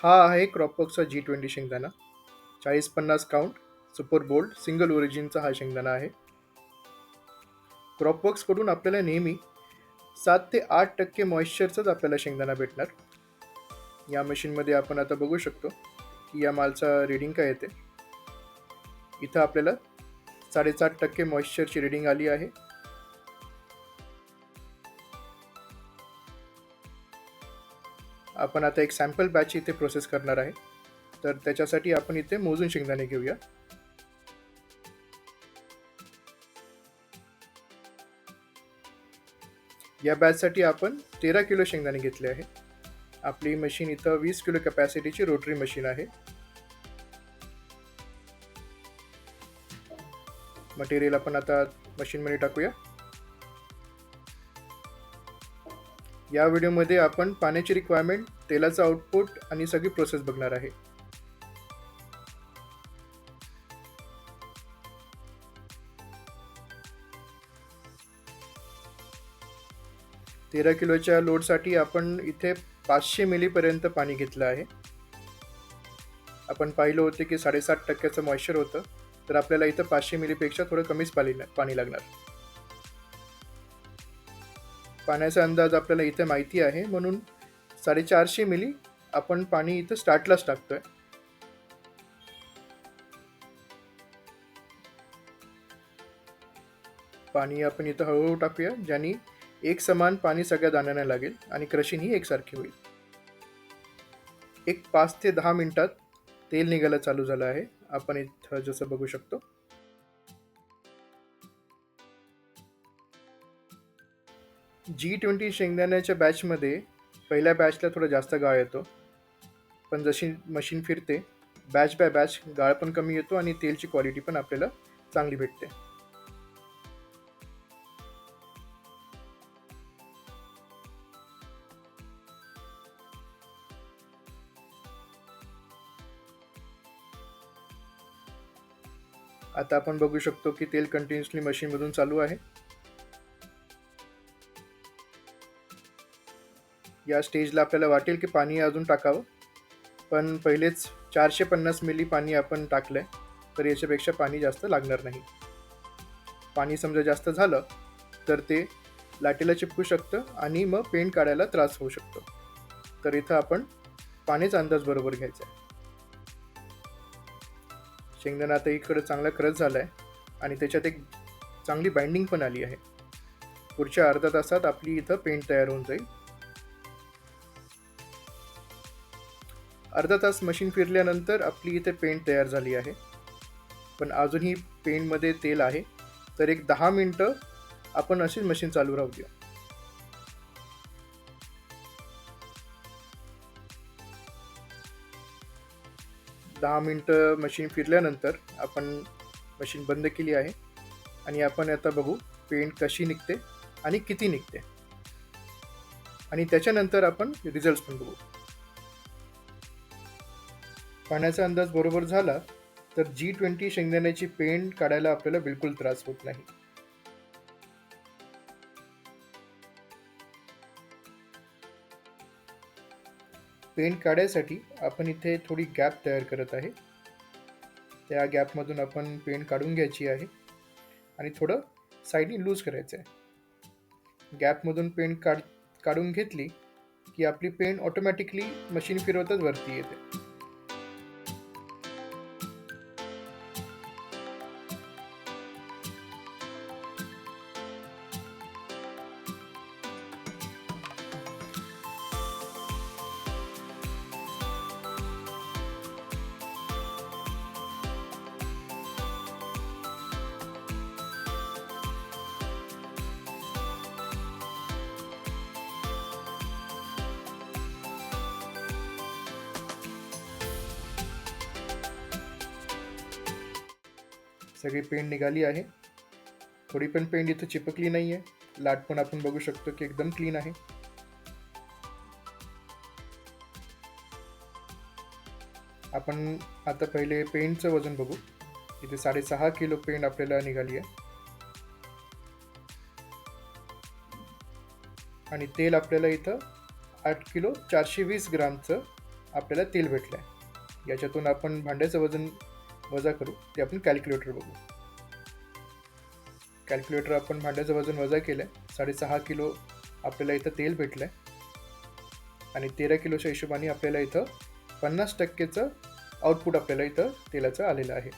हा आहे क्रॉपवर्कचा G20 शेंगदाणा. 40-50 काउंट, सुपर बोल्ड, सिंगल ओरिजिनचा हा शेंगदाणा आहे. क्रॉपवर्क्सकडून आपल्याला नेहमी 7 ते 8% मॉइश्चरचाच आपल्याला शेंगदाणा भेटणार. या मशीनमध्ये आपण आता बघू शकतो की या मालचा रीडिंग काय येते. इथं आपल्याला 7.5% मॉइश्चरची रीडिंग आली आहे. आपण आता एक सॅम्पल बॅच इथे प्रोसेस करणार आहे. तर त्याच्यासाठी आपण इथे मोजून शेंगदाणे घेऊया. या बॅचसाठी आपण 13 किलो शेंगदाणे घेतले आहे. आपली मशीन इथं 20 किलो कॅपॅसिटीची रोटरी मशीन आहे. मटेरियल आपण आता मशीनमध्ये टाकूया. या व्हिडिओमध्ये आपण पाण्याची रिक्वायरमेंट, तेलाचा आउटपुट आणि सगळी प्रोसेस बघणार आहे. तेरा किलोच्या लोडसाठी आपण इथे 500 मिलीपर्यंत पाणी घेतलं आहे. आपण पाहिलं होते की 7.5% मॉइश्चर होतं, तर आपल्याला इथं 500 मिलीपेक्षा थोडं कमीच पाणी लागणार. पाण्याचा अंदाज आपल्याला इथे माहिती आहे, म्हणून 450 मिली आपण पाणी इथं स्टार्टलाच टाकतोय. पाणी आपण इथं हळूहळू टाकूया, ज्याने एक समान पाणी सगळ्या दाण्यांना लागेल आणि क्रशिंग ही एकसारखी होईल. एक 5 ते 10 मिनिटात तेल निघायला चालू झालं आहे. आपण इथं जसं बघू शकतो. G20 शेंगदाण्याच्या बॅचमध्ये पहिल्या बॅचला थोडा जास्त गाळ येतो, पण जशी मशीन फिरते बॅच बाय बॅच गाळ पण कमी येतो आणि तेलची क्वालिटी पण आपल्याला चांगली भेटते. आता आपण बघू शकतो की तेल कंटिन्युअसली मशीनमधून चालू आहे. या स्टेजला आपल्याला वाटेल की पाणी अजून टाकावं, पण पहिलेच 450 मिली पाणी आपण टाकलंय, तर याच्यापेक्षा पाणी जास्त लागणार नाही. पाणी समजा जास्त झालं तर ते लाटेला चिपकू शकतं आणि मग पेंट काढायला त्रास होऊ शकतो. तर इथं आपण पाण्याचा अंदाज बरोबर घ्यायचा आहे. शेंगदाणा आता इकडं चांगला क्रश झाला आहे आणि त्याच्यात एक चांगली बाइंडिंग पण आली आहे. पुढच्या अर्धा तासात आपली इथं पेंट तयार होऊन जाईल. अर्धा तास मशीन फिरल्यानंतर आपली इथे पेंट तयार झाली आहे, पण अजूनही पेंटमध्ये तेल आहे. तर एक 10 मिनटं आपण अशीच मशीन चालू राहू द्या. 10 मिनटं मशीन फिरल्यानंतर आपण मशीन बंद केली आहे आणि आपण आता बघू पेंट कशी निघते आणि किती निघते, आणि त्याच्यानंतर आपण रिझल्ट पण बघू. पाण्याचा अंदाज बरोबर झाला तर G20 शेंगदाण्याची पेंट काढायला आपल्याला बिलकुल त्रास होत नाही. पेंट काढायसाठी आपण इथे थोडी गॅप तयार करत आहे. त्या गॅपमधून आपण पेंट काढून घ्यायची आहे आणि थोडं साईडनी लूज करायचं आहे. गॅपमधून पेंट काढून घेतली की आपली पेंट ऑटोमॅटिकली मशीन फिरवतच वरती येते. सगळी पेंट निघाली आहे. थोडी पण पेंट इथं चिपकली नाही आहे. लाट पण आपण बघू शकतो की एकदम क्लीन आहे. आपण आता पहिले पेंटचं वजन बघू. इथे 6.5 किलो पेंट आपल्याला निघाली आहे आणि तेल आपल्याला इथं 8 किलो 420 ग्रामचं आपल्याला तेल भेटलं आहे. याच्यातून आपण भांड्याचं वजन वजा करू, ते आपण कॅल्क्युलेटर बघू. कॅल्क्युलेटर आपण भांड्याचं वजन वजा केलं आहे. 6.5 किलो आपल्याला इथं तेल भेटलं आहे आणि 13 किलोच्या हिशोबाने आपल्याला इथं 50%चं आउटपुट आपल्याला इथं तेलाचं आलेलं आहे.